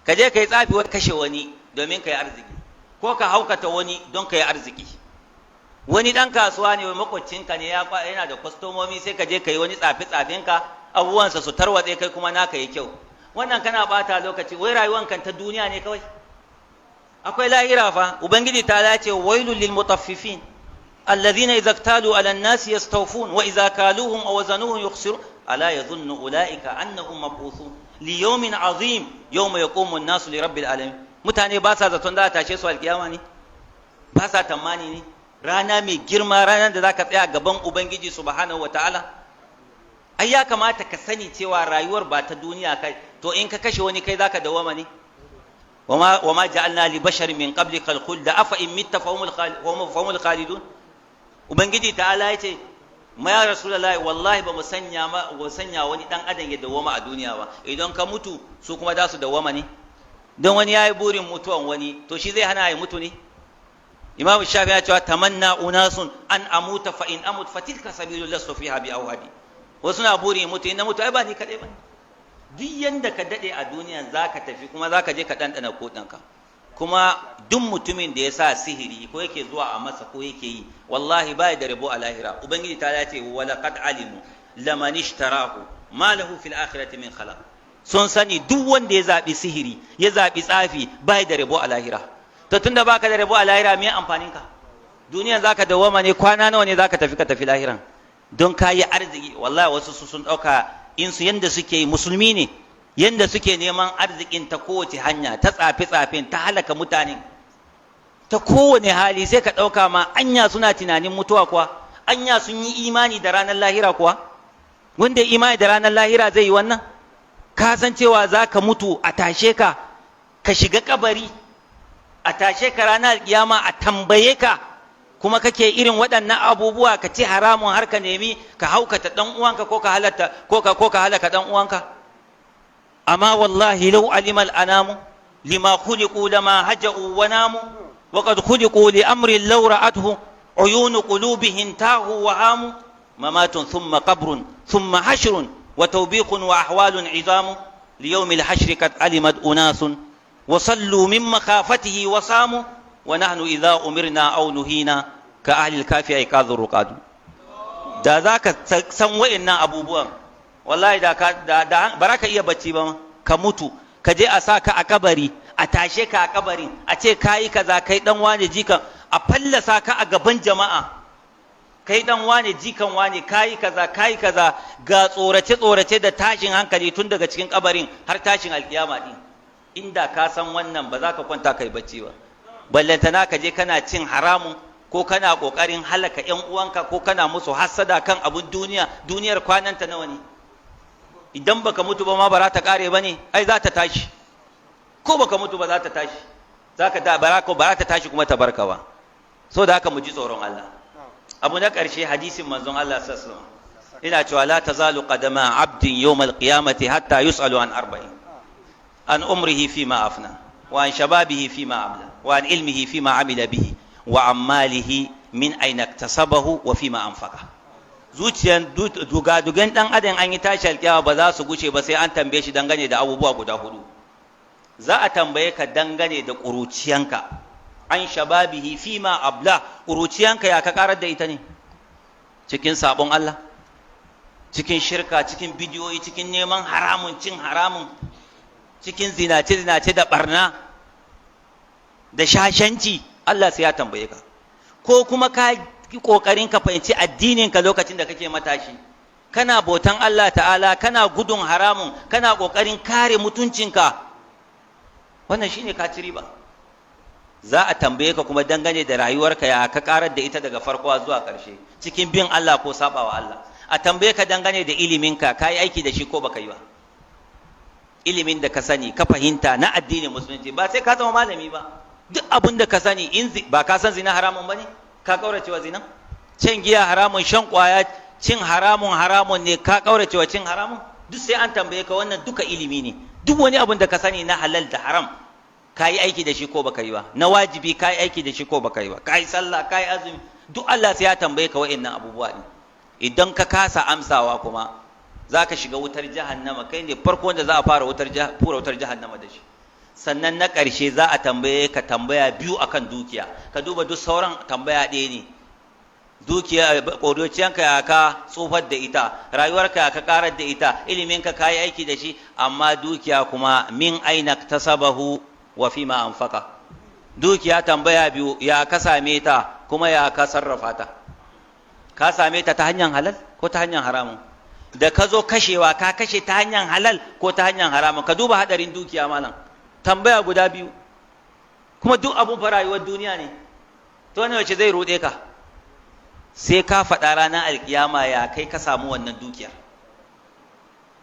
ka je ka yi tsafi wani kashe wani domin ka yi arziki, ko ka haukata wani don ka yi arziki. Wani ɗan kasuwa ne makwabcinka ne yana da kwastomomi, sai ka je ka yi wani tsafe-tsafenka, abubuwansa su tarwatse, kai kuma naka yi kyau. Wannan kana bata lokaci, wai rayuwan kan ta duniya ne kawai. Akwai lahira fa. Ubangiji ta ce wailul lil mutaffifin alladhina idza iktalu ala an-nasi yastawfun wa idza kaluhum aw wazanuhum yukhsirun ala yadhunnu ulaika annahum mab'uthun li yawmin azim yawma yaqumu an-nasu li rabbil alamin. Mutane ba sa zaton da tashe su alkiyama ne, ba sa tamani ne. Rana mai girma, ranar da zaka tsaya gaban Ubangiji subhanahu wataala. Ai ya kamata ka sani cewa rayuwar ba ta duniya kai, to in ka kashe wani kai zaka dawama ne. وما جعلنا لبشر من قبلك الخلد أفإن مت فهم الخالدون. Ubangiji ta'ala yace ma ya Rasulullahi, wallahi ba mu sanya wani dan adam ya dawama a duniya ba, idan ka mutu su kuma za su dawama ne. Don wani yayi burin mutuwan wani, to shi zai hana ya mutu ne? Imam Shafi ya ce tamanna unasun an amuta fa in amut fa tilka sabilul lasu fiha bi awhadi. Wasu na burin mutu, in na mutu ai ba ni kadai bane. Duk yanda ka dade a duniya zaka tafi, kuma zaka je ka dandana kodanka. Kuma duk mutumin da ya sa sihiri ko yake zuwa a masa ko yake yi, wallahi bai da rabo a lahira. Ubangiji ta ce wa laqad alimu laman ishtarahu ma lahu fil akhirati min khalaq. Sun sani duk wanda ya zabi sihiri, ya zabi tsafi, bai da rabo a lahira. To tunda baka da rabo a lahira, me amfanin ka? Duniyan zaka dawoma ne, kwana nawa ne zaka tafi ka tafi lahiran? Don kayi arziki. Wallahi wasu sun dauka in su yanda suke yi musulmi ne, yanda suke neman arzikin ta kowace hanya, ta tsafe-tsafen, ta halaka mutane ta kowane hali, sai ka ɗauka ma anya suna tunanin mutuwa kuwa, anya sun yi imani da ranar lahira kuwa? Wanda imani da ranar lahira zai yi wannan? Ka san cewa za ka mutu a tashe ka, ka shiga kabari, a tashe ka ranar kiyama a tambaye ka, kuma kake irin waɗannan abubuwa, ka ce haramun har ka nemi ka haukata ɗan uwanka ko ka halaka ɗan uwanka. أما والله لو علم الأنام لما خلقوا لما هجأوا وناموا وقد خلقوا لأمر لو رأته عيون قلوبهم تاهوا وهاموا ممات ثم قبر ثم حشر وتوبيخ وأحوال عظام ليوم الحشر قد علمت أناس وصلوا من مخافته وصاموا ونحن إذا أمرنا أو نهينا كأهل الكافي أيقاظ الرقاد. da za ka san wa'annan abubuwan, wallahi da baraka iya bacci ba, ka mutu ka je a sa ka a kabari, a tashe ka a kabarin, a ce kayi kaza, kai dan wane jikan, a fallasa ka a gaban jama'a, kai dan wane jikan wane, kayi kaza, ga tsorace da tashin hankali tun daga cikin kabarin har tashin alkiyama din. Inda ka san wannan ba za ka kwanta kai bacci ba, ballantana ka je kana cin haramun, ko kana kokarin halaka yan uwanka, ko kana musu hassada kan abun duniyar kwananta nawa ne? Idan baka mutu ba ma ba za ta kare ba ne? Ai za ta tashi. Ko baka mutu ba za ta tashi, ba za ta tashi kuma ta barka ba. So da haka mu ji tsoron Allah. Abu na ƙarshe, hadisin manzon Allah sallallahu alaihi wasallam ina cewa la tazalu qadama abdin yawm al-qiyamati hatta yus'alu an arba'in: an umrihi fima afna, wa an shababihi fima amla, wa an ilmihi fima amila bihi, wa ammalihi min aina iktasabahu wa fima anfaqa. Zuciyan dugadugan dan adam an yi tashi alƙiyama ba za su guce ba sai an tambaye shi dangane da abubuwa guda hudu. Za a tambaye ka dangane da ƙuruciyanka, an shababihi fima abla, ƙuruciyanka ya ka karar da ita ne? Cikin sabon Allah, cikin shirka, cikin bidiyoyi, cikin neman haramun, cin haramun, cikin zinace da barna da shashanci, Allah sai ya tambaye ka. Ko kuma ka yi ƙoƙarin ka fahimci addininka lokacin da kake matashi, kana bautan Allah ta'ala, kana gudun haramun, kana ƙoƙarin kare mutuncinka, wannan shine ka ci riba. Za a tambaye ka kuma dangane da rayuwarka, ya ka karar da ita daga farko zuwa ƙarshe, cikin bin Allah ko sabawa Allah. A tambaye ka dangane da iliminka, ka yi aiki da shi ko baka yi ba. Ilimin da ka sani, ka fahimta na addinin musulunci, ba sai ka zama malami ba. Duk abin da ka sani, in ba ka san zina haramun ba ne, ka kaurace wa zina? Cin giya haramun, shan kwaya, cin haramun ne, ka kaurace wa cin haramun? Duk sai an tambaye ka, wannan duka ilimi ne. Duk wani abin da ka sani na halal da haram, ka yi aiki da shi ko baka yi ba. Na wajibi ka yi aiki da shi ko baka yi ba. Ka yi sallah, ka yi azumi, duk Allah sai ya tambaye ka wa'annan abubuwa ne. Idan ka kasa amsawa kuma za ka shiga wutar jahannama, kai ne farko wanda za a fara fura wutar jahannama da shi. sannan na ƙarshe za a tambaye ka tambaya biyu akan dukiya. Ka duba duk sauran tambaya ɗaya ne. Dukiya ƙodociyanka ya ka tsufar da ita, rayuwarka ya ka ƙarar da ita, iliminka ka yi aiki da shi, amma dukiya kuma min aina tasabahu wa fima anfaqa. Dukiya tambaya biyu, ya ka same ta kuma ya ka sarrafa ta. Ka same ta ta hanyar halal ko ta hanyar haramun? Da ka zo kashewa ka kashe ta hanyar halal ko ta hanyar haramun? Ka duba hadarin dukiya malam. Tambaya guda biyu, kuma duk abun fa rayuwar duniya ne. To ne wace zai ruɗe ka? Sai ka faɗa ranar alkiyama ya kai ka samu wannan dukiyar.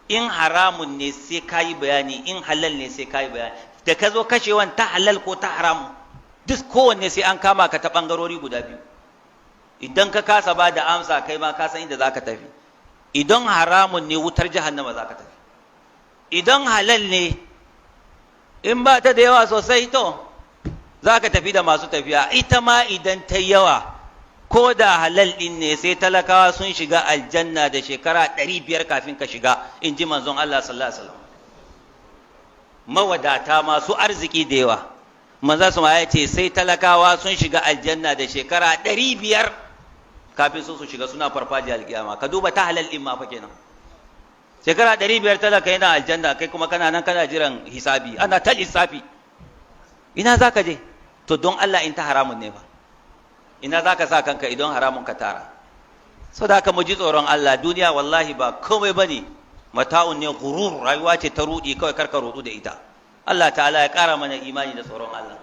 In haramun ne sai ka yi bayani, in halal ne sai ka yi bayani. Da ka zo kashewan ta halal ko ta haramun, duk kowanne sai an kama ka ta ɓangarori guda biyu. Idan ka kasa ba da amsa kai ma ka san inda za ka tafi. Idan haramun ne wutar jahannama za ka tafi. Idan halal ne, in ba ta da yawa sosai to za ka tafi da masu tafiya. Ita ma idan ta yawa, ko da halal ɗin ne sai talakawa sun shiga aljanna da shekara 500 kafin ka shiga, in ji manzon Allah sallallahu alaihi wasallam. Mawadata masu arziki da yawa, manzon su ya ce sai talakawa sun shiga aljanna da shekara 500 kafin su shiga, suna farfaji alkiyama. Ka duba ta halal ɗin ma fa kenan. Shekara 500 talaka yana aljanna, kai kuma kana nan kana jiran hisabi, ana ta lissafi. Ina za ka je? To don Allah in ta haramun ne ba, ina za ka sa kanka idan haramun ka tara? Sau da haka mu ji tsoron Allah. Duniya wallahi ba komai ba ne, mata'un ne, gurur, rayuwa ce ta ruɗi, kawai karka ruɗu da ita. Allah ta'ala ya ƙara mana imani da tsoron Allah.